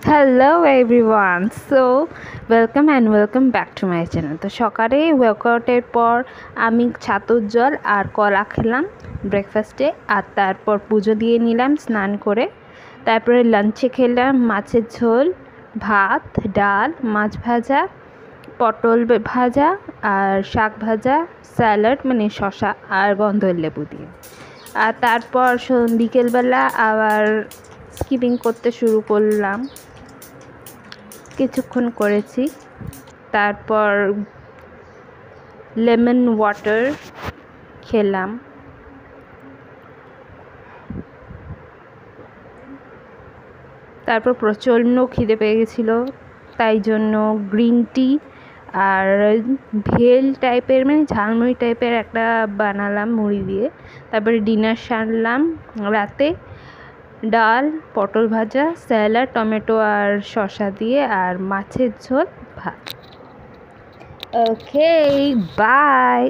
Hello everyone, welcome and welcome back to my channel. তো সকালে ওয়ার্কআউটের পর আমি ছাতুর জল আর কলা খেলাম ব্রেকফাস্টে, আর তারপর পুজো দিয়ে নিলাম স্নান করে। তারপরে লাঞ্চে খেলাম মাছের ঝোল, ভাত, ডাল, মাছ ভাজা, পটল ভাজা আর শাক ভাজা, স্যালাড মানে শসা আর গন্ধর লেবু দিয়ে। আর তারপর বিকেলবেলা আবার স্কিপিং করতে শুরু করলাম, কিছুক্ষণ করেছি। তারপর লেমন ওয়াটার খেলাম। তারপর প্রচণ্ড খিদে পেয়ে গেছিলো, তাই জন্য গ্রিন টি আর ভেল টাইপের মানে ঝালমুড়ি টাইপের একটা বানালাম মুড়ি দিয়ে। তারপরে ডিনার সারলাম রাতে, ডাল, পটল ভাজা, স্যালাড, টমেটো আর শসা দিয়ে, আর মাছের ঝোল, ভাত। ওকে, বাই।